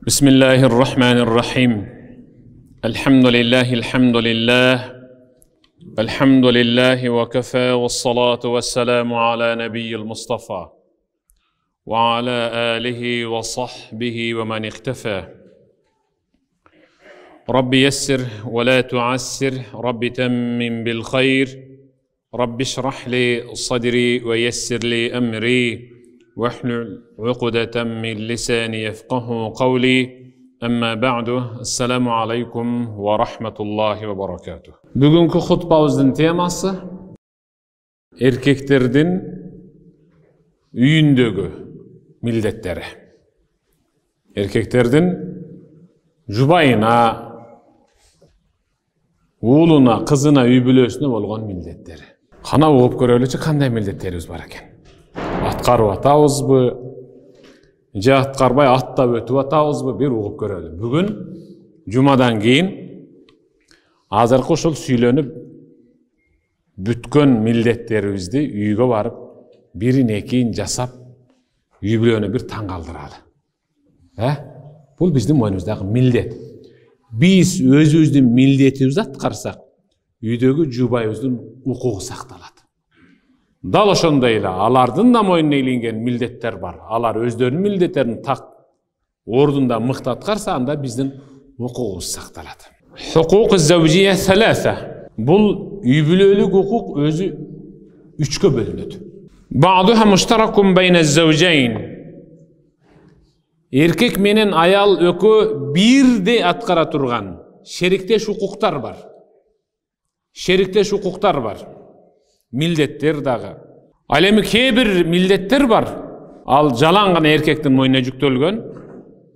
Bismillahirrahmanirrahim. Elhamdülillahi ve kefâ ve salatu ve selamu ala nebiyyil Mustafa ve ala alihi ve sahbihi ve men iktefâ. Rabbi yessir ve la tuassir, Rabbi temmim bil hayr, Rabbi şrah li sadri ve yessir li emri. وَاحْلُلْ عُقْدَةً مِّنْ لِسَانِي يَفْقَهُ قَوْلِي أَمَّا بَعْدُ السَّلَامُ عَلَيْكُمْ وَرَحْمَةُ اللّٰهِ وَبَرَكَاتُهُ. Bugünkü hutbamızın teması erkeklerden üyündögü milletleri. Erkeklerden jubayına, oğluna, kızına, üybülösüne bolğan milletleri. Kana oğup görölüçü kanday milletlerimiz var eken. Atqarып атабызбы, же атқарбай атта өтіп атабызбы, bir угуп көрөлү. Бүгүн жумадан кийин азыркы ушул сүйлөнүп бүткөн милдеттерибизди үйгө барып, бирин экиин жасап, үй бүлөнү бир таң калтыралы. Бул биздин мойнубуздагы милдет. Биз өзүбүздүн милдетибизди аткарсак, үйдөгү жубайыбыздын укугу сакталат. Dal ошондойла алардын да мойнуна илинген милдеттер бар. Алар өздөрүнүн милдеттерин так ордунда мыкты аткарса, анда биздин укугубуз сакталат. Хукук зәвжия саласа. Бул үй бүлөлүк укук өзү үчкө бөлүнөт. Ба'духа муштаракун байна зәвжейн. Эркек менен аял экөө бирдей аткара турган шериктеш укуктар бар. Шериктеш укуктар бар. Милдеттер дагы. Ал эми кээ бир милдеттер бар. Ал жалаң гана эркектин мойнуна жүктөлгөн.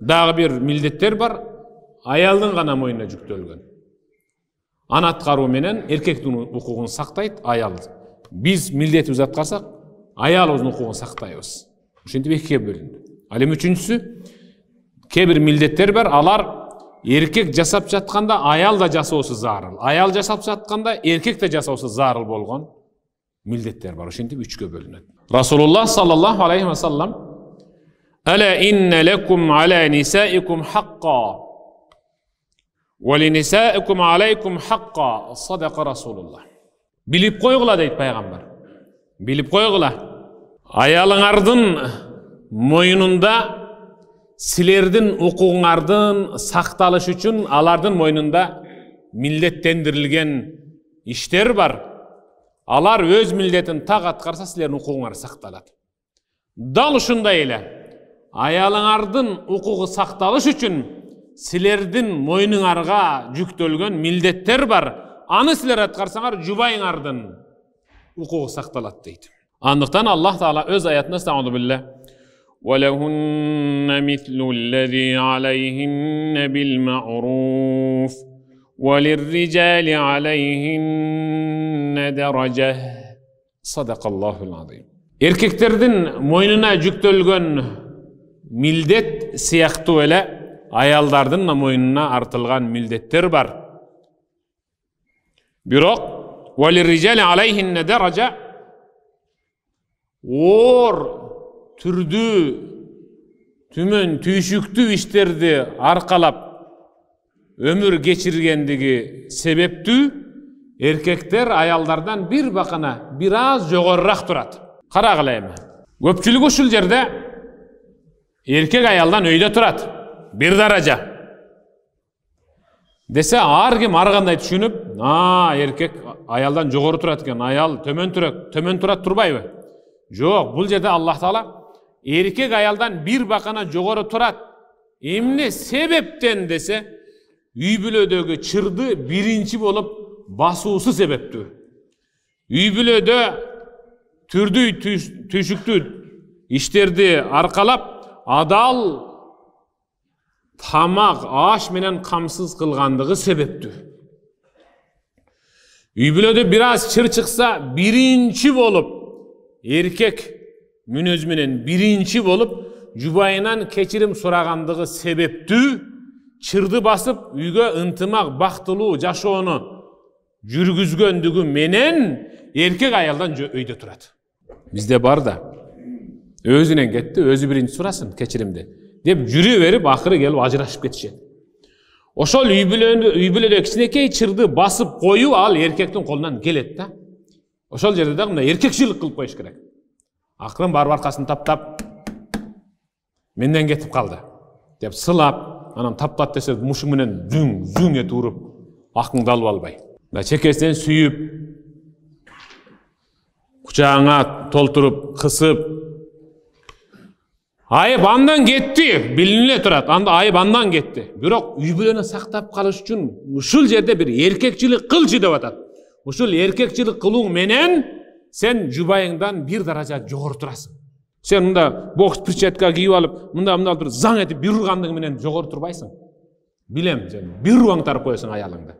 Дагы бир милдеттер бар. Аялдын гана мойнуна жүктөлгөн. Аны аткаруу менен эркектин укугун сактайт аял. Биз милдетибизди аткарсак, аялыбыздын укугун сактайбыз. Ошентип экиге бөлүндү. Ал эми үчүнчүсү, кээ бир милдеттер бар. Алар эркек жасап жатканда аял да жасоосу зарыл. Аял жасап жатканда эркек да жасоосу зарыл болгон милдеттер бар. Ошентип үчкө бөлүнөт. Расулуллах саллаллаху алейхи ва саллам: "Ала инна лакум ала нисаикум хакка ва ли нисаикум алейкум хакка." Садака Расулуллах. Билип койгула дейт пайгамбар. Билип койгула. Аялыңардын мойнунда силердин укугуңардын сакталышы үчүн алардын мойнунда милдеттендирилген иштер бар. Алар өз милдетин так аткарса, силердин укугуңар сакталат. Дал ушундай эле аялыңардын укугу сакталыш үчүн силердин мойнуңарга жүктөлгөн милдеттер бар. Аны силер аткарсаңар, жубайыңардын укугу сакталат дейт. Андыктан Аллах Таала өз аятында стаъуду билlah: "Валахунна мислу аллази алейхинна бил ма'руф وَلِلرِّجَالِ عَلَيْهِنَّ دَرَجَةٌ." Sadaqallahul azim. Erkeklerдің мойнына жүктөлгөн милдет сыяктуу эле аялдардын мойнуна артылган милдеттер бар. Бирок وَلِلرِّجَالِ عَلَيْهِنَّ دَرَجَةٌ оор түрдүү түмөн түйшүктүү иштерди аркалап ömür geçirgendigi себептүү erkekler ayallardan bir bakana biraz jogorrak turat. Karagıla emi. Köpçülük uşul jerde erkek ayaldan öyde turat. Bir daraja. Dese ağır kim argандай düşünüp, erkek ayaldan jogorу turat eken, ayal tömön turat turbayбы? Jok, bul jerde Allah Taala erkek ayaldan bir bakana jogorу turat. Emne sebepten dese, үй бүлөдөгү чырды биринчи болуп басуусу себептүү. Үй бүлөдө түрдүү түйшүктүү иштерди аркалап, адал тамак, аш менен камсыз кылгандыгы себептүү. Үй бүлөдө бир аз чыр чыкса, биринчи болуп эркек мүнөз менен биринчи болуп жубайынан кечирим сурагандыгы себептүү. Çırdı basıp үйгө ынтымак бактылуу жашоону жүргүзгөндүгү менен эркек аялдан өйдө турат. Бизде бар да, өзүнен кетти, өзү биринчи сурасын кечиримди. деп жүрө берип акыры келип ажырашып кетишет. Ошол үй бүлөдө кичинекей чырды басып коюу ал эркектин колунан келет да. Ошол жерде да мындай эркекчилик кылып коюш керек. Акырын барып аркасын таптап, менден кетип калды деп сылап, анан таптат десе мушуң менен зүң этип уруп, акыңды алып албай. Чекесинен сүйүп, кучагыңа толтуруп, кысып, айып андан кетти, билине турат. Айып андан кетти. Бирок үй бүлөнү сактап калыш үчүн ушул жерде бир эркекчилик кылчы деп атат. Ушул эркекчилик кылууң менен сен жубайыңдан бир даража жогору турасың. Сен мында бокс перчатка кийип алып, мында бир заң этип бир ургандыгы менен жогору турбайсың. Билем, сен бир уаңтарып коесуң аялыңды.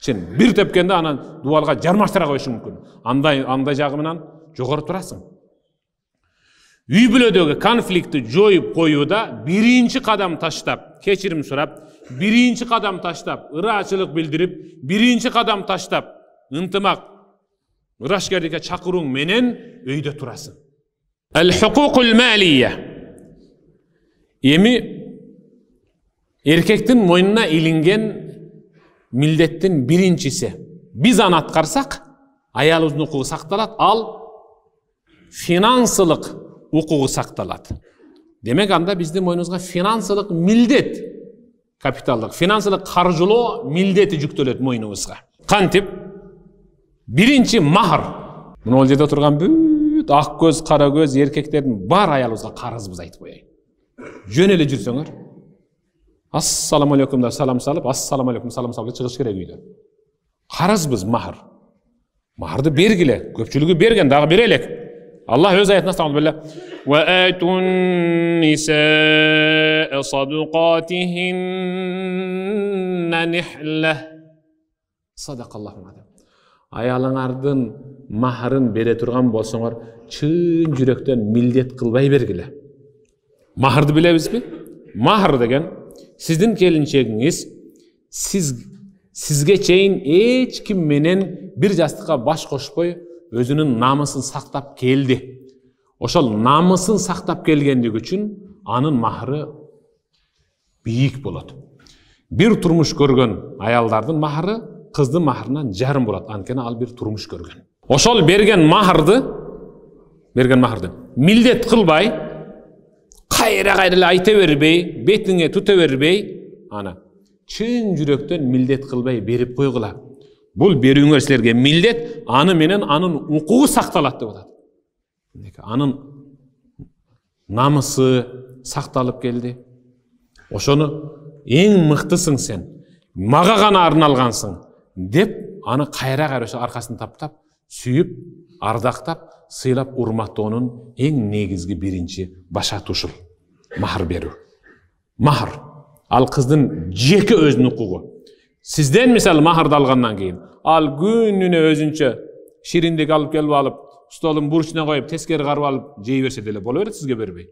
Сен бир тепкенде анан дубалга жармаштыра коюшуң мүмкүн. Андай жагы менен жогору турасың. Үй бүлөдөгү конфликтти жоюп коюуда биринчи кадам таштап, кечирим сурап, биринчи кадам таштап, ыраачылык билдирип, биринчи кадам таштап, ынтымак, ырашкерликке чакырууң менен өйдө турасың. Ал-хукукул малия. Эми эркектин мойнуна илинген милдеттин биринчиси. Биз аны аткарсак, аялыбыздын укугу сакталат, ал финансылык укугу сакталат. Демек анда биздин мойнубузга финансылык милдет, капиталдык, финансылык каржылоо милдети жүктөлөт мойнубузга. Кантип? Биринчи махр. Мына ол жерде турган бүт ак көз, кара көз эркектердин бар аялыбызга карызбыз айтып коеюн. Жөн эле жүрсөңөр, ассаламу алейкум деп салам салып, ассаламу алейкум салам салып чыгыш керек үйдөн. Карызбыз махр. Махрды бергиле, көпчүлүгү берген, дагы берелек. Allah öz ayetinde estağfurullah. Ve atun nisaa sadaqatihinna nihlah. Sadakallahu aleyhi. Ayalыңардын mahrын бере турган болсоңор, чын жүрөктөн милдет кылбай бергиле. Mahrды билебизби? Mahr деген сиздин келинчегиңиз сизге чейин эч ким менен бир жастыкка баш кошпой өзүнүн намысын сактап келди. Ошол намысын сактап келгендиги үчүн анын махры бийик болот. Бир турмуш көргөн аялдардын махры кыздын махрынан жарым болот. Анткени ал бир турмуш көргөн. Ошол берген махрды милдет кылбай, кайра эле айта бербей, бетиңе тута бербей, аны чын жүрөктөн милдет кылбай берип койгула. Бул берүүңөр силерге милдет, аны менен анын укугу сакталат деп атат. Анын намысы сакталып келди. Ошону эң мыктысың сен, мага гана арналгансың деп аны кайра аркасын таптап, сүйүп, ардактап, сыйлап урматтоонун эң негизги биринчи башаты ушул. Махр берүү. Махр ал кыздын жеке өзүнүн укугу. Сизден мисалы махрды алгандан кийин, ал күнүнө өзүнчө шириндик алып келип алып, столдун бурчуна коюп, тескери карып алып жей берсе деле боло берет, сизге бербей.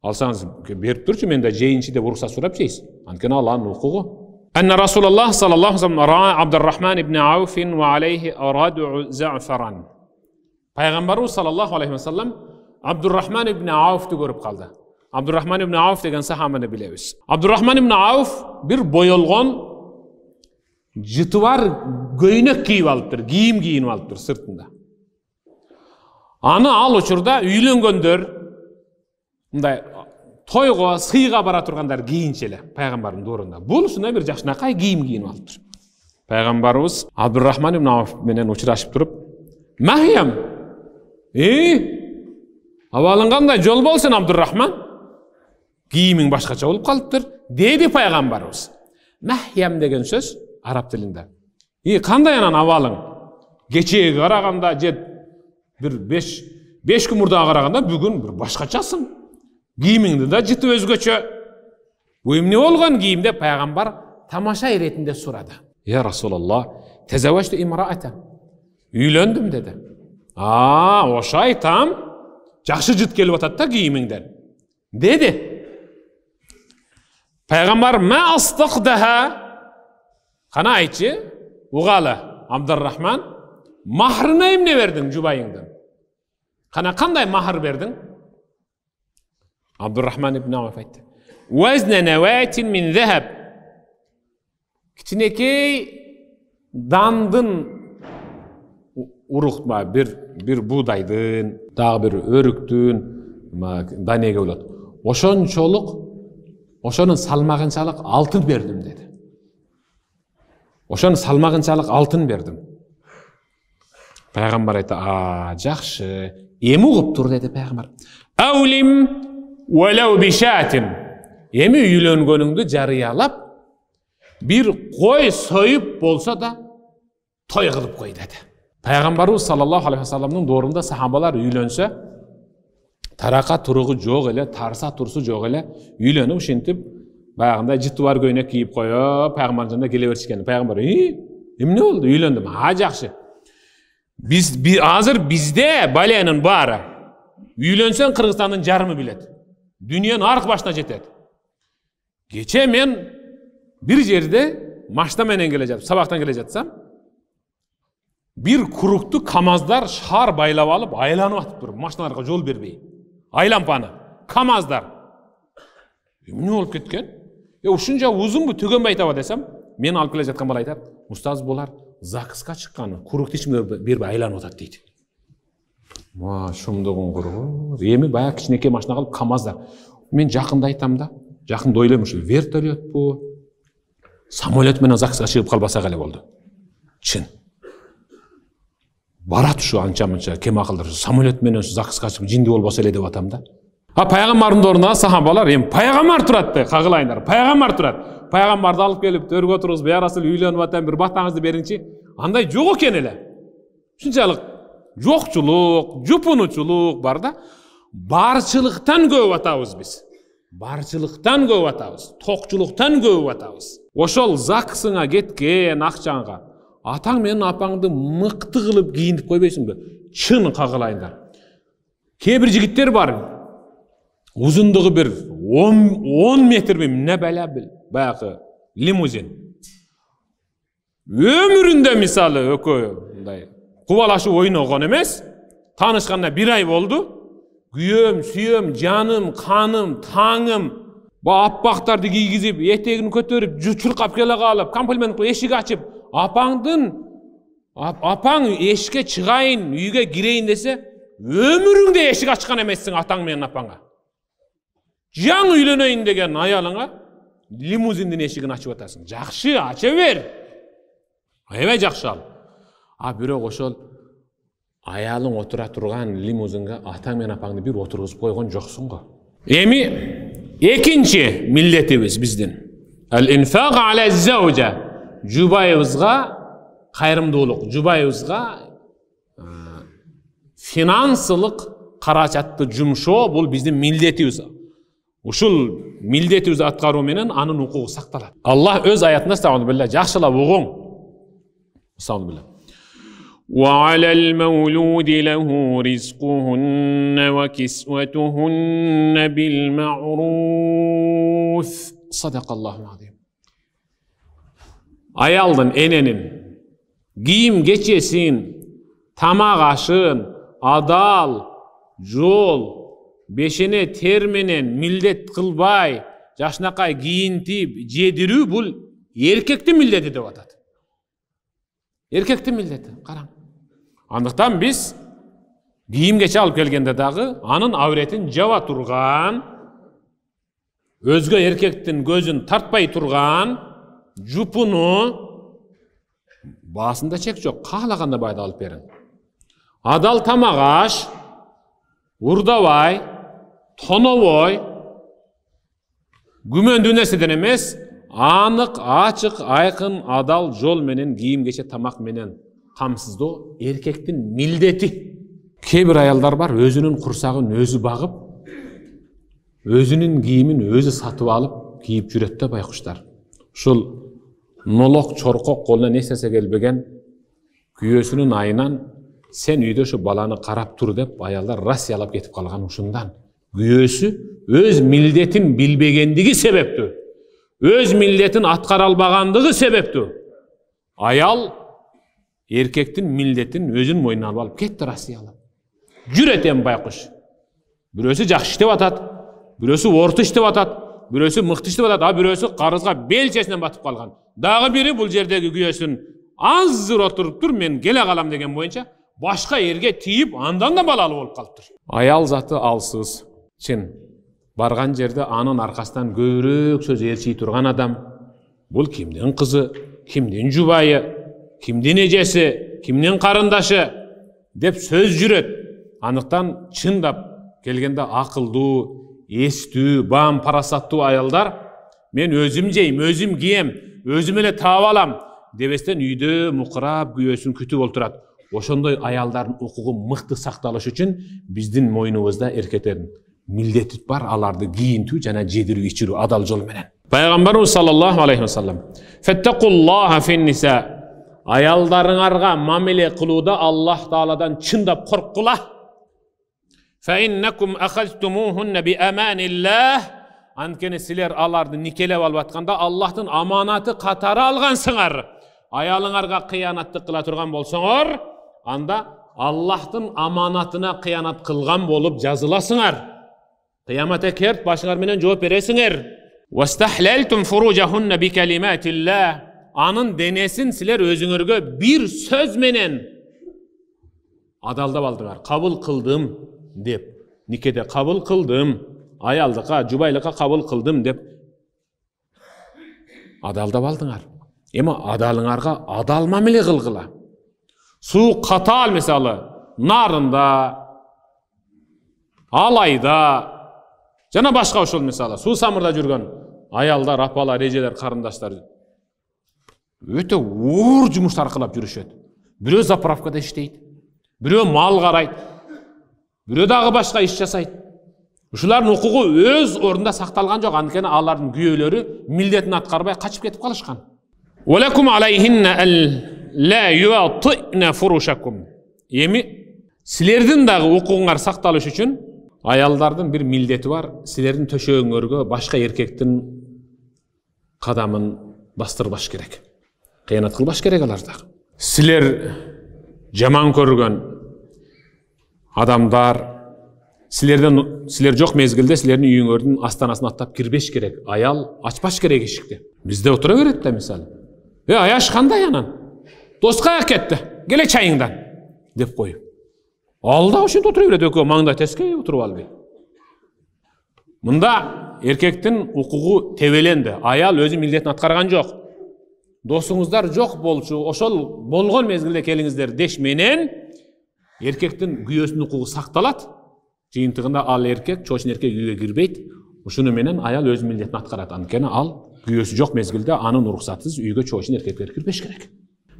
Алсаңыз берип турчу, мен да жейинчи деп уруксат сурап жейсиз. Анткени ал анын укугу. Анна Расулуллах саллаллаху алейхи ва саллям ра Абдуррахман ибн Ауф ва алейхи рад'у за'фаран. Пайгамбарыбыз саллаллаху алейхи ва саллям Абдуррахман ибн Ауфты көрүп калды. Абдуррахман ибн Ауф деген сахабаны билебиз. Абдуррахман ибн Ауф бир боелгон жыты бар көйнөк кийип алыптыр, кийим кийинип алыптыр сыртында. Аны ал учурда үйлөнгөндөр, мындай тойго, сыйга бара тургандар кийинче эле пайгамбардын доорунда. Бул ушундай бир жакшынакай кийим кийинип алыптыр. Пайгамбарыбыз Абдуррахман ибн Ауф менен учурашып туруп, "Махьям, абалың кандай жол болсун Абдуррахман? Кийимиң башкача болуп калыптыр" деди пайгамбарыбыз. Махьям деген сөз араб тилинде. Кандай анан абалың? Кечеге караганда же бир 5 күн мурда караганда бүгүн бир башкачасың. Кийимиңди да жыты өзгөчө. Бу эмне болгон кийим деп пайгамбар тамаша иретинде сурады. "Я Расулаллах, тезавважту имраата." Үйлөндүм деди. Ошо айтам. Жакшы жыт келип атат да кийимиңден. Деди. Пайгамбар "Ма астaqdaha?" Кана айтчы, угалы Абдуррахман, махрына эмне бердиң жубайыңдын? Кана кандай махр бердиң? Абдуррахман ибн Ауф айтты. وزن نواة من ذهب. Кичинекей дандын уруктма bir buğdaydın, dagы bir örüktün данеге болот. Ошонун салмагынчалык алтын бердим dedi. Ошонун салмагынчалык алтын бердим. Пайгамбар айтты: жакшы, эми угуптур dedi пайгамбар. Аулим валау бишатин. Эми үйлөнгөнүңдү жарыялап, bir koy soyup bolsa da toy kılıp koy dedi. Peygamberimiz sallallahu aleyhi ve sellem'nin doğrunda sahabalar üylönse, taraka turuğu joğ ele, tarsa tursu joğ ele, üylönüp şintip, bayağında jituvar göйнек kiyip koyup, Peygamber'in yanında geleverişken. Peygamber, ne oldu? Üylöndüm. Ha jakşı. Hazır bizde balenin bari. Üylönsen Kırgızstan'ın jarımı bilet. Dünyanın ark başına jetet. Geçe men bir yerde maçta menen geleceğim, sabahtan geleceğim. Bir kuruktu kamazlar şar baylap alıp aylanıp atıp durup, maçtalarga yol berbey. Aylampany, kamazlar. Ne olup ketken? Uşunca uzun bu tögön baytaba desem, men alıp kele жаткан bala aytar, ustaz bolar, zakıska çıkkаны, kuruktu içimde bir aylanıp atat deydi. Şumduğun kuruğu, emi bayağı kичинекей maşına kalıp kamazlar. Men jakында айтам да, jakында ойлойм, вертолет bu. Samolyot menen zakıska çıkıp kalbasa kale oldu. Çin. Barat şu ança-munça kem akıldır. Samolyot menen zakıska çıkıp jindi bolbasa ele dep atam da. Peygamber'in ornuna sahabalar hem peygamber turatты, kagılayınlar. Peygamber turat. Peygamberdi alıp gelip törgü oturuz, ya Rasul üylönüp atam bir bahtağınızdı berinçi. Anday jok eken ele. Şunçalık jokçuluk, jupunuçuluk var da barçılıktan köp atabız biz. Barçılıktan köp atabız, tokçuluktan köp atabız. Oşol zakısına ketken akçanга ataң менен апаңды мыкты кылып кийиндип койбойсуңбу? Чын кагылайындар. Кээ бир жигиттер бар. Узундугу bir 10 метр ne бәлә бил, баягы лимузин. Ömüründe misалы ökö мындай кубалашып ойногон эмес. Танышканда 1 ay болду. Güyüm, süyüm, canım, kanım, tağım. Bu appaktарды kiygizip, eteğini kötörüp, çırkap kele kalıp, kompliment kılıp, eşik açıp, apaң eşike çıgayın, uyga gireyin dese, ömüründe eşik açkan emessin ataң menen apaڭa. Jaң üylönöyin degen ayalıňa limuzindin eşigini açıp atasың. Jakşı, aça ber. Aябай jakşı al. Bирок ошол ayalıň otura turgan limuzinga ataң menen apaňdy bir oturguzup koygon joksuň go. Emi ekinci milletimiz bizdin. El-infaq ala zawja. Jubayыбызга kayrımdуулuk, jubayыбызга finansılık karачатты jumşoo bul bizdin milletimiz. Uşul milletimiz atkarуу menen anın hukugu saktalat. Allah öz ayatında estağfirullah jakşylap oguň. Estağfirullah. وعلى المولود له رزقهن وكسوتهن بالمعروف صدق الله العظيم. Ayaldın enenin giyim geçesin, tamak aşın, adal, jol, beşine termenen millet kılbay, jaşnakay giyintip, jedirүү bul erkekti milleti dep atat. Erkekti milleti, karang. Andıktan biz giyim geçe alıp gelgende dağı anın avretin jaba turgan, özgö erkektin gözün tartpay turgan, jupunu basında çek jok, kahlaganda bayda alıp berin. Adal tamak aş, urdabay, tonoboy, gümöndүү nersedен emес, anık, açık, aykın, adal jol menen giyim geçe tamak menen kamsыздоо erkektin mildeti. Kebir ayallar var, özünün kursagын özü bagıp, özünün giyimin özü satıp alıp giyip jüröt de baykuşlar. Şul nolok, çorkok koluna ne sese gelbegen küyösünün ayынан sen uyda şu balаны karap tur dep ayallar rasiyalap ketip kalgan uşundan. Küyösü öz mildetin bilbegендigi sebepti. Öz milletin atkaralbagandığı sebepti. Ayal erkektin milletin özün moyuna alıp ketdi rasiyalap. Jüreten baykuş. Birösü jakşı iştep atat, birösü orta iştep atat, бирөөсү мыкты иштеп атат, бирөөсү карызга белчесинен батып калган. Дагы бири бул жердеги күйөөсүн азыр отуруп тур, мен келе калам деген боюнча башка эрге тийип, андан да балалуу болуп калыптыр. Аял заты алсыз, чын. Барган жерде анын аркасынан көбүрөөк сөз ээрчий турган адам. Бул кимдин кызы, кимдин жубайы, кимдин эжеси, кимдин карындашы деп сөз жүрөт. Анықтан чындап келгенде акылдуу, эстүү, бам, парасаттуу аялдар мен өзүм жейм, өзүм кием, өзүм эле таап алам дебестен үйдө мукурап күйөөсүн күтүп отурат. Ошондой аялдардын укугу мыкты сакталыш үчүн биздин мойнубузда эркектердин милдети бар, аларды кийинтүү жана жедирүү ичирүү адал жол менен. Пайгамбарыбыз саллаллаху алейхи вассалам: "Фаттакуллаха фин-ниса", аялдарыңарга мамиле кылууда Аллах Тааладан чындап корккула. "Фаиннакум ахазтумухунна биаманиллах", анткени силер аларды никелеп алып атканда Аллахтын аманаты катары алгансыңар. Аялыңарга кыянаттык кыла турган болсоңор, анда Аллахтын аманатына кыянат кылган болуп жазыласыңар. Кыямат керт башыңар менен жооп бересиңер. "Вастахлалтум фуружахунна бикалиматиллах", анын денесин силер өзүңөргө бир сөз менен адалдап алдыңар. Кабыл кылдым деп, никеде кабыл кылдым, аялдыкка, жубайлыкка кабыл кылдым деп адалдап алдыңар. Эми адалыңарга адал мамиле кылгыла. Суу катаал, мисалы, нарында, алайда, жана башка ошол, мисалы, суу самырда жүргөн аялдар, апалар, эжелер, карындаштар өтө оор жумуштар кылып жүрүшөт. Бирөө заправкада иштейт, бирөө мал карайт, бирөө дагы башка иш жасайт. Ушулардын укугу өз ордунда сакталган жок, анткени алардын күйөөлөрү милдетин аткарбай качып кетип калышкан. "Валакум алайхинна ла юатина фурушакум", эми силердин дагы укугуңар сакталыш үчүн аялдардын бир милдети бар, силердин төшөгүңөргө башка эркектин кадамын бастырбаш керек. Кыянат кылбаш керек аларда. Силер жаман көргөн адамдар, силер жок мезгилде силердин үйүңөрдүн астанасын аттап кирбеш керек. Аял ачпаш керек эшикти. Бизде отура берет да, мисалы. Аяш кандай анан? Доска кетти, келе чайыңдан деп коюп. Алда ошентип отура берет, экөө маңдай тескей отуруп албай. Мында эркектин укугу тебеленди. Аял өзү милдетин аткарган жок. Досуңуздар жок болчу, ошол болгон мезгилде келиңиздер деш менен эркектин күйөөсүнүн укугу сакталат. Жыйынтыгында ал эркек, чоочун эркек үйгө кирбейт. Ушуну менен аял өз милдетин аткарат. Анткени ал күйөөсү жок мезгилде анын уруксатысыз үйгө чоочун эркектер кирбеш керек.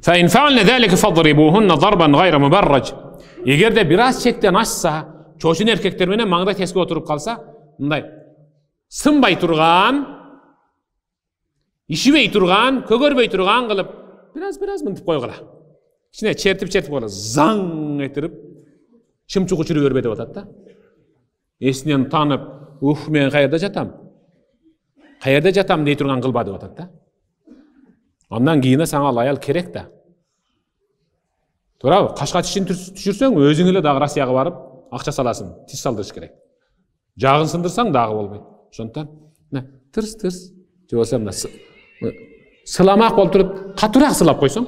Fa in fa'alna zalika fadribuhunna darban ghayra mubarraj. Эгерде бир аз чектен ашса, чоочун эркектер менен маңдай теске отуруп калса, мындай сынбай турган, ишибей турган, көгөрбөй турган кылып, бир аз мынтип койгула. Ичине чертип койгула, заң этирип, чымчук учуруп бербе деп атат да. Эсинен танып, мен каерде жатам? Каерде жатам дей турган кылба деп атат да. Андан кийин сага аял керек да. Туурабы? Кашка тишин түшүрсөң, өзүң эле дагы Россияга барып, акча саласың, тиш салдырыш керек. Жагын сындырсаң дагы болбойт. Ошондон тырс, же болсо мына сыламак болуп туруп, катуураак сылап койсоң,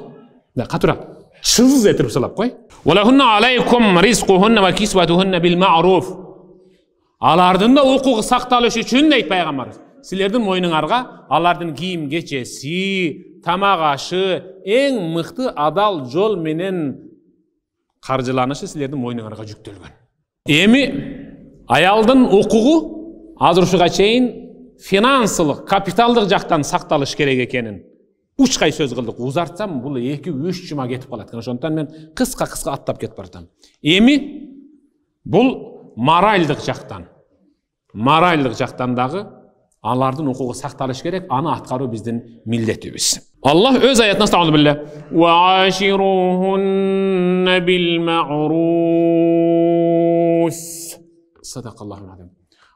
катуураак, чыз этип сылап кой. Валахунна алайкум ризкухунна ва кисватухунна бил ма'руф. Алардын да укугу сакталыш үчүн дейт пайгамбарыбыз. Силердин мойнуңарга алардын кийим кечеси, тамак ашы, эң мыкты адал жол менен каржыланышы силердин мойнуңарга жүктөлгөн. Эми аялдын укугу азыр ушуга чейин финансылык, капиталдык жактан сакталыш керек экенин учкай сөз кылдык. Узартсам бул 2-3 жума кетип калат экен. Ошондон мен кыска аттап кетип баратам. Эми бул моральдык жактан дагы алардын укугу сакталыш керек, аны аткаруу биздин милдетибиз. Аллах өз аятында стағалу билля: «Ва аширухунна бил ма'руф». Садақаллаху алейхи.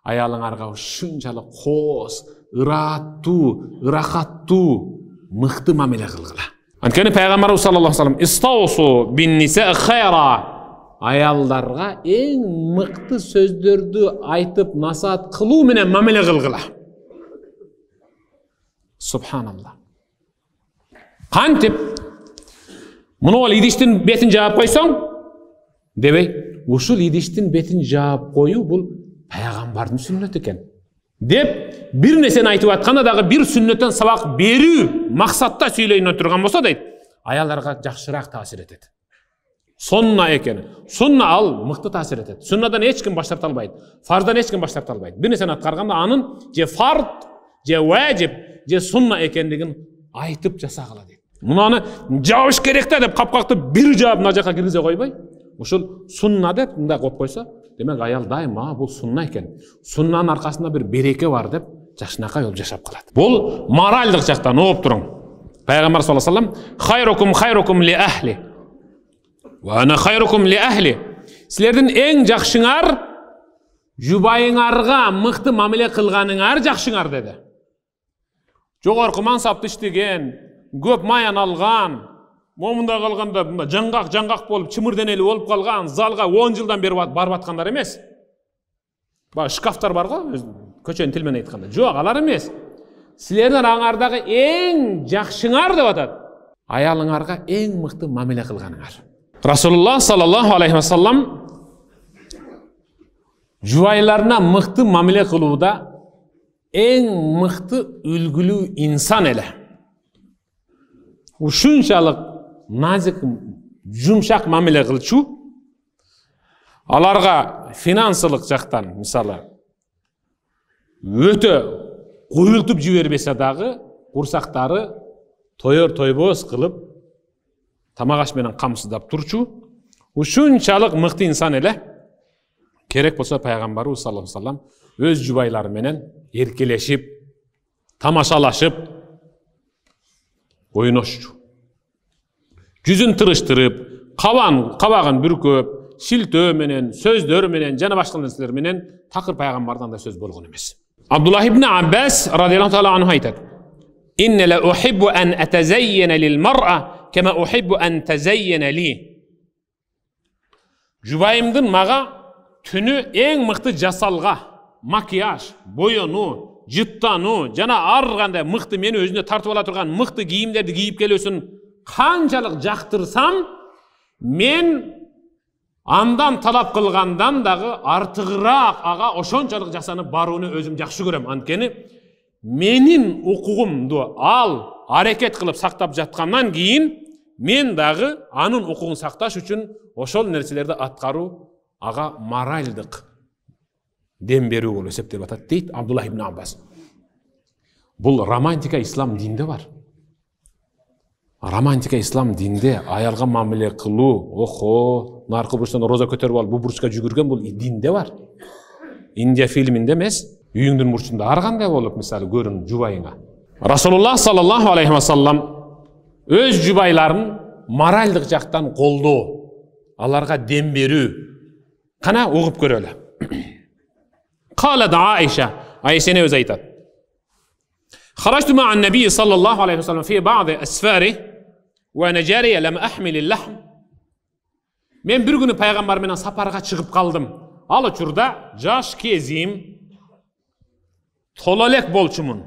Аялыңарга ушунчалык кос, ыраттуу, ырахаттуу, мыкты мамиле кылгыла. Анткени пайгамбарыбыз саллаллаху алейхи ва саллям: «Истаусу бин ниса хайра». Аялдарга эң мыкты сөздөрдү айтып насаат кылуу менен мамиле кылгыла. Subhanallah. Kantip muну ол идиштин бетин жаап койсоң дебей, ушул идиштин бетин жаап коюу бул пайгамбардын сүннөтү экен деп бир нерсени айтып атканда дагы бир сүннөттөн сабак берүү максатта сүйлөйүнө турган болсо дейт, аялдарга жакшыраак таасир этет. Sunna ekeni. Sunna al mıhtı tasir etet. Sunnadan hiç kim baş tarta albaydı. Farzdan hiç kim baş tarta albaydı. Bir neseni atkarganda anın je fard, je vacip, je sunna ekenligin aytıp jasagıla deydi. Munаны жабыш керек деп капкакты бир жаап мына жака киргизе койбой, ушул сунна деп мындай коюп койсо, демек аял дайыма бул сунна экен. Суннанын аркасында бир береке бар деп жакшынакай болуп жашап калат. Бул моральдык жактан угуп туруң. Пайгамбар саллаллаху алейхи ва саллям хайрукум ли ахли ва ана хайрукум ли ахли. Силердин эң жакшыңар жубайыңарга мыкты мамиле кылганыңар жакшыңар деди. Жогорку мансапты иштеген, көп маян алган, момунда калганда жаңгак болуп, чымырденели болуп калган, залга 10 жылдан бери барып аткандар эмес. Баа шкафтар бар го, көчөнүн тил менен айтканда. Жок, алар эмес. Силердин аңардагы эң жакшыңар деп атат. Аялыңарга эң мыкты мамиле кылганыңар. Rasulullah sallallahu aleyhi ve sellem juvaylarına mıhtı mamile kılıuda en mıhtı ülgülü insan ele. Uşunçalık nazik jumşak mamile kılçu alarga finansılık jaktan misалы öte koyultup jiberбесе дагы курсактары тойор тойбоз кылып тамак аш менен камсыздап турчу ушунчалык мыкты инсан эле. Керек болсо пайгамбарыбыз саллаллаху алейхи ва саллям өз жубайлары менен эркелешип, тамашалашып, ойношчу. Жүзүн тырыштырып, кабагын бүркөп, шилтөө менен, сөздөр менен, жана башка нерселер менен такыр пайгамбардан да сөз болгон эмес. Абдуллах ибн Аббас радияллаху таала анху айтат: "Инна ла ухиббу ан атазайяна лил мар'a kema uhibbu an tazayyana li." Jubayımdın maga tünü en mıhtı jasalga, makiyaj, boyonu, jıttanu, jana arganda mıhtı meni özüne tartıp ala turgan mıhtı giyimlerdi giyip kelösün kançalık jaktırsam, men andan talap kılgandan dagı artıgıraak aga oşonçalık jasanıp baruunu özüm jakşı görem. Antkeni menin ukugumdu al hareket kılıp saktap жаткандан кийин мен дагы анын укугун сакташ үчүн ошол нерселерди аткаруу ага моральдык дем берүү болуп эсептелип атат дейт Абдуллах ибн Аббас. Бул романтика ислам динде бар. Романтика ислам динде аялга мамиле кылуу, охо, наркы бурчтан роза көтөрүп алып бу бурчка жүгүргөн бул динде бар. Индия фильминде эмес, үйүңдүн бурчунда ар кандай болуп мисалы көрүн жубайыңа. Rasulullah sallallahu aleyhi ve sellem öz jubaylарын моральдык жактан колдоо, аларга дем берүү. Кана угуп көрөлү. Qalat Aisha, Aisha'ne öz aytat. Kharajtu ma'a an-nabiy sallallahu aleyhi ve sellem fi ba'd asfari wa ana jariya lam ahmil al-lahm. Men bir günü peygamber menен saparga чыгып калдым. Ал учурда жаш кезим, тололек болчумун.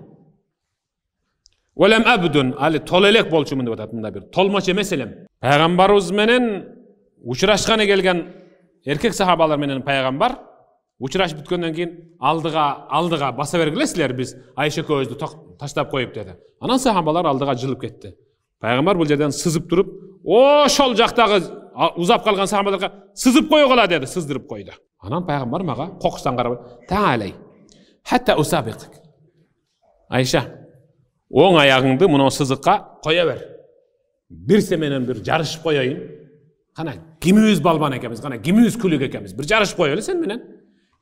Olem abdun ali tolelek bolçumun деп атат мында бир толмоч эмес элем. Пайгамбарыбыз менен учурашканы келген эркек сахабалар менен пайгамбар учурашып бүткөндөн кийин алдыга баса бергилесилер, биз Айша көздү таштап коюп деди. Анан сахабалар алдыга жылып кетти. Пайгамбар бул жерден сызып туруп, ошол жактагы узап калган сахабаларга сызып койгула деди, сыздырып койду. Анан пайгамбар мага кокустан карап, "Таалай, hatta usabik." Айша, оң аяғыңды мұны сызыққа қоя бер. Bir semenен bir жарышып қояйын. Қана кимиз балбан екеміз, қана кимиз күлік екеміз. Bir жарышып қоялы сен менен.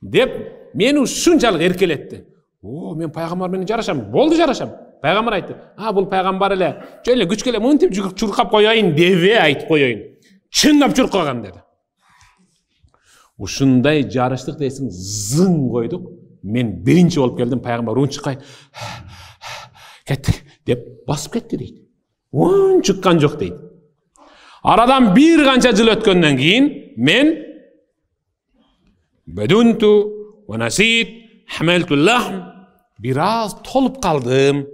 Деп, мені шунчалық еркелетті. О, мен пайғамбар менен жарашам. Болды жарашам. Пайғамбар айтты. Бұл пайғамбар эле, жөйле күчкеле мынтип чуркап қояйын деве айтып қояйын. Чындап чуркаган деді. Ушундай жарыштык дейсиң, зың койдук. Мен биринчи болуп келдим, пайғамбар унчукай кеттик деп басып кетти дейт. Он чыккан жок дейт. Арадан бир канча жыл өткөндөн кийин мен бадунту ва насит хамалту лахм бираз толуп калдым.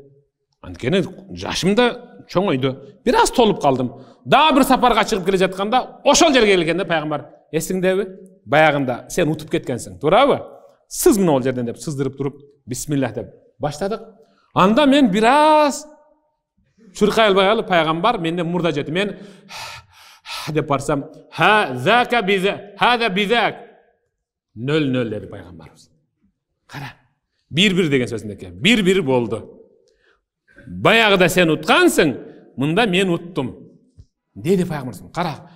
Анткени жашым да чоңойду. Бир аз толуп калдым. Дагы бир сапарга чыгып келе жатканда, ошол жерге келгенде пайгамбар, эсиңдеби? Баягында сен утуп кеткенсиң, туурабы? Сыз мына ол жерден деп сыздырып туруп, бисмиллах деп баштадык. Анда мен бир аз чуркай албай калып, пайгамбар менден мурда жетти. Мен деп барсам, хаза бизак. Нөл dedi пайгамбарыбыз. Кара. Бир деген сөзүн экен. Бир болду. Баягыда сен уткансың, мында мен уттум. Dedi пайгамбарыбыз. Кара.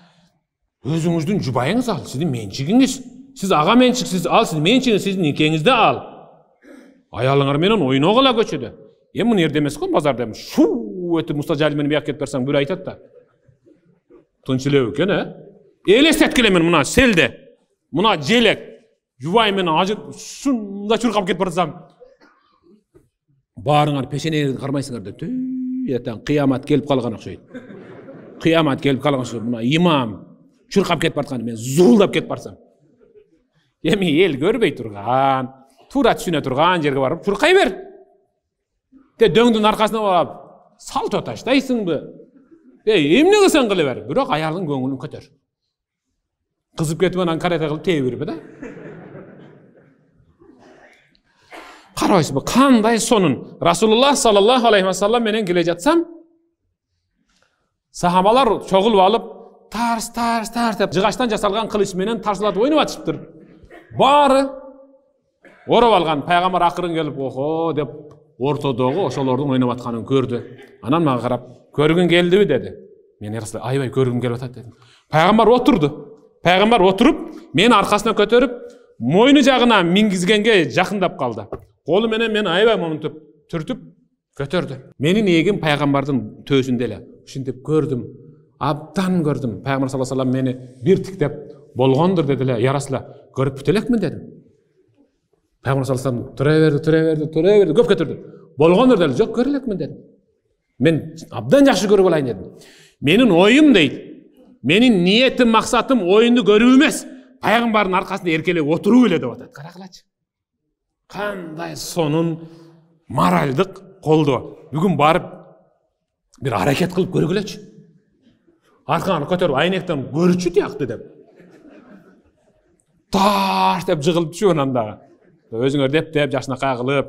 Өзүңүздүн жубайыңыз ал, сиздин менчигиңиз. Сиз ага менчиксиз, ал сиздин менчигиңиз, сиздин никеңизди ал. Аялыңар менен ойногула көчөдө. Муну жерде эмес го, базарда эмес. Шу өтүп Мустажали менен бияк кетип барсаң, бир айтат да. Тынчылеп экен, Элестет келем мен мына селде. Мына желек. Жубай менен ажыр шунда чуркап кетип барсам. Баарыңар пешенеңерди кармайсыңар деп. Ертең кыямат келип калган окшойт. Кыямат келип калган окшойт. Мына имам чуркап кетип барткан, мен зуулдап кетип барсам. Эми эл көрбөй турган, туура түшүнө турган жерге барып чуркай бер. Дөңдүн аркасына барып, салто таштайсыңбы? Эмне кылсаң кыла бер, бирок аялдын көңүлүн көтөр. Кызып кетип анан карата кылып тээ бербе да. Карабайсызбы, кандай сонун. Расулуллах саллаллаху алейхи ва саллам менен келе жатсам, сахабалар чогулуп алып, тарс деп жыгачтан жасалган кылыч менен тарсылатып ойноп атышыптыр. Баары ороп алган. Пайгамбар акырын келип, охо деп ортодогу ошолордун ойноп атканын көрдү. Анан мага карап, көргүң келдиби dedi. Мен Расул айбай көргүм келип атат дедим. Пайгамбар отурду. Пайгамбар отуруп, мени аркасына көтөрүп, мойну жагына мингизгенге жакындап калды. Колу менен мени айбай момунтуп, түртүп көтөрдү. Менин эгим пайгамбардын төсүндө эле. Ушинтип көрдүм. Абдан көрдүм. Пайгамбар саллаллаху алейхи ва саллам мени бир тиктеп болгондур деди эле. Я Расул, көрүп бүтө элекмин дедим. Пайгамбар саллаллаху алейхи ва саллам тура берди, көп көтөрдү. Болгондур деди. Жок, көрө элекмин дедим. Мен абдан жакшы көрүп алайын дедим. Менин оюм дейт. Менин ниетим, максатым оюнду көрүү эмес. Пайгамбардын аркасында эркелеп отуруу эле деп атат. Карагылачы. Кандай сонун моральдык колдоо. Бүгүн барып бир аракет кылып көргүлөчү. Арканы көтөрүп айнектен көрчү тиякты деп. Таш деп жыгылып түшүп анан дагы. Өзүңөр деп жашынакай кылып,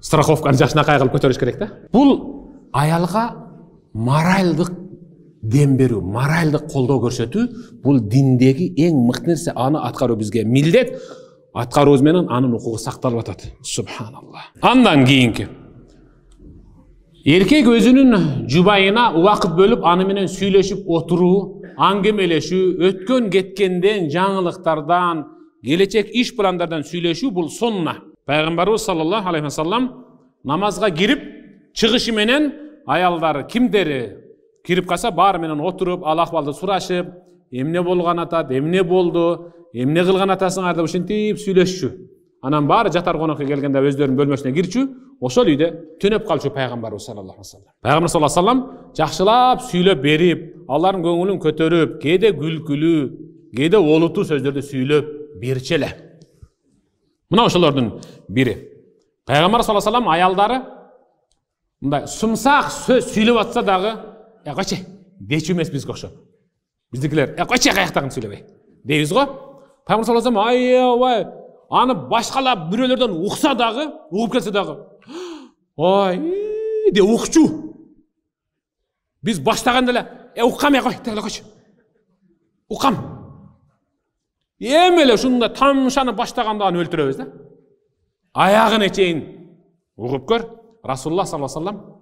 страховканы жашынакай кылып көтөрүш керек да. Бул аялга моральдык дем берүү, моральдык колдоо көрсөтүү, бул диндеги эң мыкты нерсе. Аны аткаруу бизге милдет, аткарууубуз менен анын укугу сакталып атат. Субханаллах. Андан кийинки эркек өзүнүн жубайына убакыт бөлүп, аны менен сүйлөшүп отуруу, аңгемелешүү, өткөн кеткенден, жаңылыктардан, келечек иш пландардан сүйлөшүү бул сонна. Пайгамбарыбыз саллаллаху алейхи ва саллам намазга кирип, чыгышы менен аялдары кимдери кирип калса баары менен отуруп, ал акыбалды сурашып, эмне болгон атат, эмне болду, эмне кылган атасыңар деп ушинтип сүйлөшчү. Анан баары жатар конокко келгенде өздөрүнүн бөлмөсүнө кирчү, ошол үйдө түнөп калчу пайгамбарыбыз саллаллаху алейхи ва саллам. Пайгамбар саллаллаху алейхи ва саллам жакшылап сүйлөп берип, алардын көңүлүн көтөрүп, кээде күлкүлүү, кээде олутуу сөздөрдү сүйлөп берчү эле. Мына ошолордун бири. Пайгамбар саллаллаху алейхи ва саллам аялдары мындай сумсак сөз сүйлөп атса дагы, койчу, дечү эмес бизге окшоп. Биздикилер, койчу каяктагын сүйлөбөй дейбиз го. Пайгамбар саллаллаху алейхи ва саллам аны башкалап бирөөлөрдөн укса дагы, угуп келсе дагы, ой, де укчу. Биз баштаганда эле, уккам кой, тегеле койчу. Уккам. Эми эле ушунда тамшаны баштаганда аны өлтүрөбүз да. Аягына чейин угуп көр. Расулуллах саллаллаху алейхи ва саллам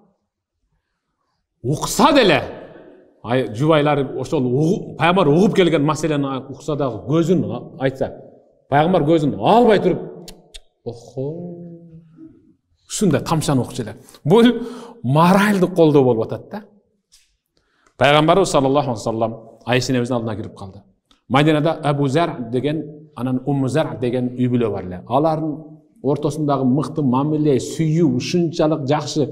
укса деле, жубайлары ошол пайгамбар угуп келген маселени укса дагы көзүн айтса, пайгамбар көзүн албай туруп, охо, ушундай тамшаны укчу эле. Бул моральдык колдоо болуп атат да. Пайгамбарыбыз саллаллаху алейхи ва саллам Айша энебиздин алдына кирип калды. Мадинада Абу Зар деген, анан Умму Зар деген үй бүлө бар эле. Алардын ортосундагы мыкты мамиле, сүйүү, ушунчалык жакшы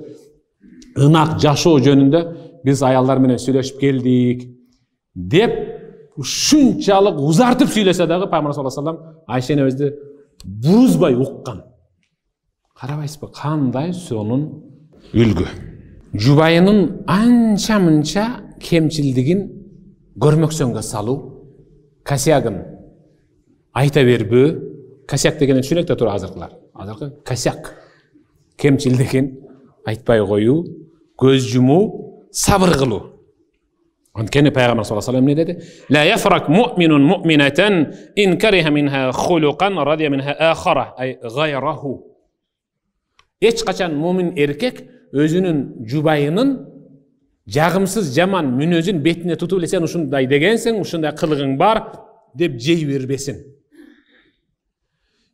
ынак жашоо жөнүндө биз аялдар менен сүйлөшүп келдик деп ушунчалык узартып сүйлөсө дагы Пайгамбар саллаллаху алейхи ва саллам Айша энебизди бурузбай уккан. Карабайсызбы, кандай сонун үлгү. жубайынын анча мынча кемчилдигин көрмөксөнгө салуу, косягын айта бербөө. Косяк дегенди түшүнөк да тура азыркылар. Азыркы косяк кемчилдигин айтпай коюу, көз жумуу, сабыр кылуу. Анткени пайгамбар саллаллаху алейхи ва саллям не деди? Ла яфрак муъминун муъминатан ин кариха минха хулукан радия минха ахара, ай гайраху. Эч качан мумин эркек өзүнүн жубайынын жагымсыз жаман мүнөзүн бетине тутуп эле сен ушундай дегенсиң, ушундай кылыгың бар деп жей бербесин.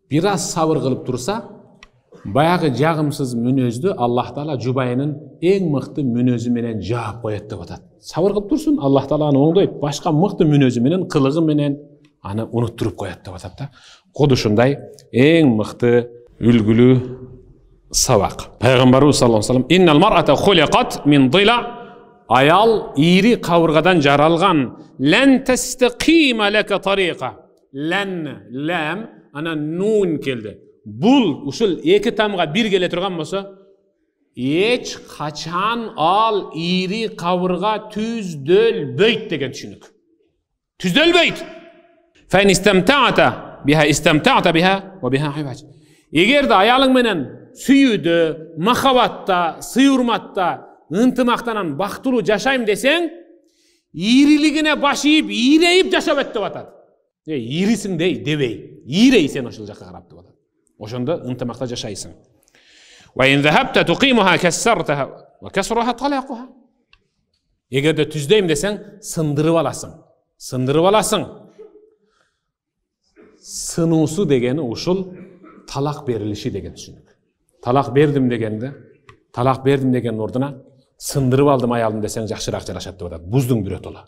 Бир аз сабыр кылып турса, баягы жагымсыз мүнөздү Аллах Таала жубайынын эң мыкты мүнөзү менен жаап коет деп атат. Сабыр кылып турсун, Аллах Таала аны оңдойт. Башка мыкты мүнөзү менен, кылыгы менен аны унуттуруп коет деп атат да. Куду ушундай эң мыкты үлгүлүү сабак. Пайгамбарыбыз саллаллаху алейхи ва саллям: "Иннал мар'ата хулиqat min dila", аял ири кабыргадан жаралган. "Лан тастaqima лака тариqa", лан лам ана нун келди. Бул ушул эки тамга бир келе турган болсо, эч качан ал ири кабырга түздөлбөйт деген түшүнүк. Түздөлбөйт. "Файн истамта'та биха истамта'та биха ва биха хибаж". Эгерде аялың менен сүйүүдө, махабатта, сый-урматта, ынтымактанан бактылуу жашайм десең, ирилигине баш ийип, ийрейип жашап өт деп атат. Ирисиң дей, дебей. Ийрей сен ошол жакка карап деп атат. Ошондо ынтымакта жашайсың. "Ва ин захабта туқимуха кассартаха ва касруха талaqуha". Эгерде түздейм десең, сындырып аласың. Сындырып аласың. Сынуусу дегени ушул талак берилиши деген түшүнүк. Талак бердим дегенде, талак бердим деген ордуна сындырып алдым аялым десең жакшыраак жарашат деп атат. Буздуң бирөтөлө.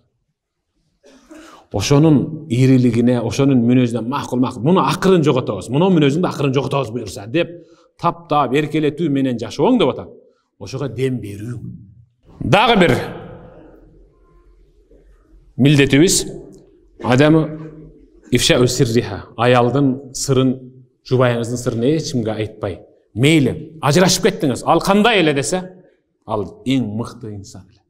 Ошонун ирилигине, ошонун мүнөзүнө макул. Муну акырын жоготобуз. Муну мүнөзүндө акырын жоготобуз буюрса деп таптап эркелетүү менен жашооң деп атат. Ошого дем берүү. Дагы бир милдетибиз адамы ифша сирриха. Аялдын сырын, жубайыңыздын сырын эч кимге айтпай. Мейли, ажырашып кеттиңиз. Ал кандай эле десе, ал эң мыкты инсан эле.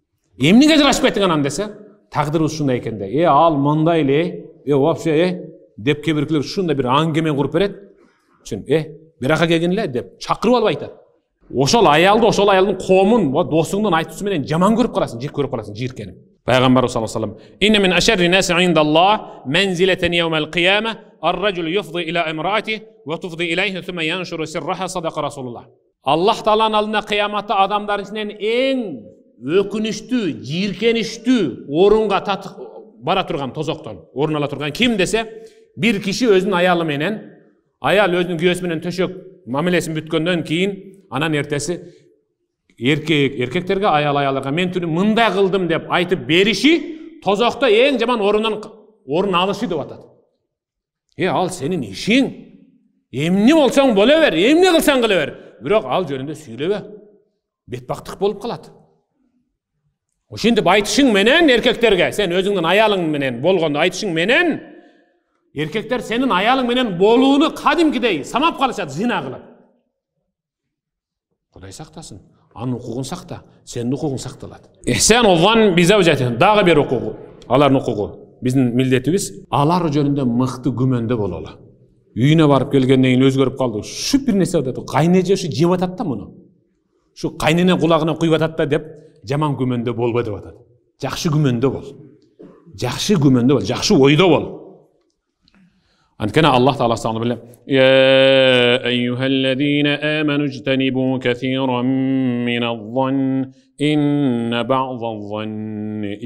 Эмнеге ажырашып кеттиң анан десе, тагдыр ушундай экен де. Ал мындай эле, вообще деп кебиркилер ушундай бир аңгеме куруп берет. Чын, биракка келгин эле деп чакырып алып айтат. Ошол аялды, ошол аялдын коомун, досуңдун айтуусу менен жаман көрүп каласың, жек көрүп каласың, жийиркенип. Пайгамбарыбыз саллаллаху алейхи ва саллям: "Инна мин ашарри наси индаллах манзилатан явмал қияма ар-раджул юфди ила имраати ва туфди илайхи thumma яншуру сирраха", садаqa Расулуллах. Аллах Тааланын алдында кыяматта адамдардын ичинен эң өкүнүштүү, жийиркеничтүү орунга бара турган, тозоктон орун ала турган ким десе, бир киши өзүнүн аялы менен, аял өзүнүн күйөөсү менен төшөк мамилесин бүткөндөн кийин, анан эртеси эркектерге, аялдарга мен түнү мындай кылдым деп айтып бериши тозокто эң жаман орун алышы деп атат. Ал сенин ишиң. Эмне болсоң боло бер, эмне кылсаң кыла бер. Бирок ал жөнүндө сүйлөбө. Бетбактык болуп калат. Ошентип айтышың менен эркектерге, сен өзүңдүн аялың менен болгондо айтышың менен, эркектер сенин аялың менен болууну кадимкидей самап калышат, зина кылып. Кудай сактасын. Анын укугун сакта, сенин укугуң сакталат. Ихсану зан би завжатихим, дагы бир укугу, алардын укугу. Биздин милдетибиз алар жөнүндө мыкты күмөндө бололу. Үйүнө барып келгенден кийин өзгөрүп калды. Шу бир нерсе деп, кайнеже ушу жеп атат да муну. Шу кайнене кулагына куйуп атат да деп, жаман күмөндө болбо деп атат. Жакшы күмөндө бол. Жакшы күмөндө бол, жакшы ойдо бол. Анткени Аллах Таала саны биле: "Я эйюхаллазина аману жтанибу касиран миназ-занн, инна ба'даз-занни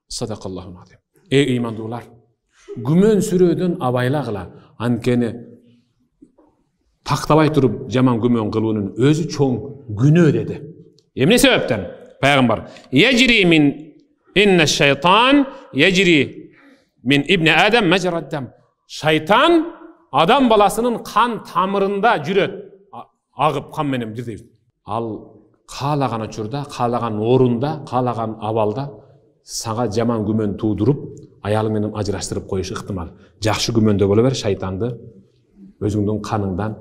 садақаллаху азим". Ыймандуулар, күмөн сүрөөдөн абайлагыла. Анткени тактабай туруп жаман күмөн кылуунун өзү чоң күнөө деди. Эмне себептен? Пайгамбар: "Яжри мин инна шайтан яжри мин ибн адам мажраддам". Шайтан адам баласынын кан тамырында жүрөт. Агып кан менен бирдей. Ал каалаган учурда, каалаган орунда, каалаган абалда сага жаман күмөн туудуруп, аялың менен ажыраштырып коюшу ыктымал. Жакшы күмөндө боло бер, шайтанды өзүңдүн каныңдан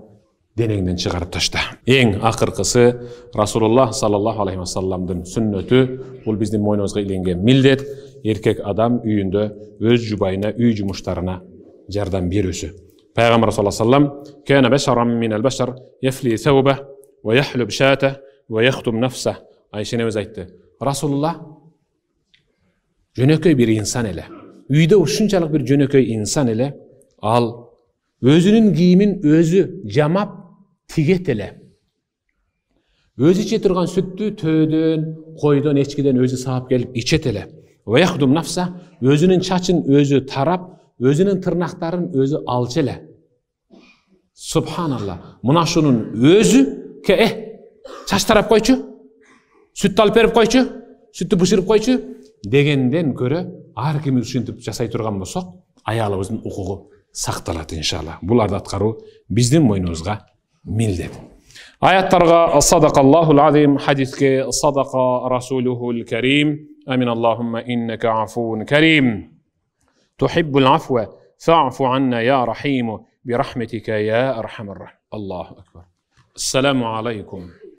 denengden çıkarıp taşta. En akırkısı Rasulullah sallallahu aleyhi ve sellem'din sünneti, bu bizim moynumuzga ilingen millet, erkek adam üyünde öz jubayına, üy jumuşlarına jardam berüsü. Peygamber sallallahu aleyhi ve sellem kana beşaran minel beşer yefli thawbah ve yahlub şatah ve yakhtum nafsah. Ayşe nemiz aytdı. Rasulullah jönököy bir insan ele. Üyde uşunçalık bir jönököy insan ele. Al özünün giyimin özü jamap tiget ele. Özü içe turgan süttü tödön, koydan, eçkiden özü sahip gelip içet ele. Ve yahdum nafsa, özünün çaçın özü tarap, özünün tırnakların özü alçele. Subhanallah. Muna şunun özü ke çaç tarap koyçu, süt alıp berip koyçu, süttü pişirip koyçu degenden göre ar kimi üşintip jasay turgan bolsok, ayalыбыздын hukuku saqtalat inşallah. Bularda atkarı bizden moynumuzga mildet. Ayatlarga sadaqallahul azim, hadisке sadaqa rasuluhul kerim. Amin Allahumma inneke afun kerim. Tuhibbul afwa fa'fu anna ya rahimu bi rahmetike ya erhamer rahim. Allahu ekber. Esselamu aleyküm.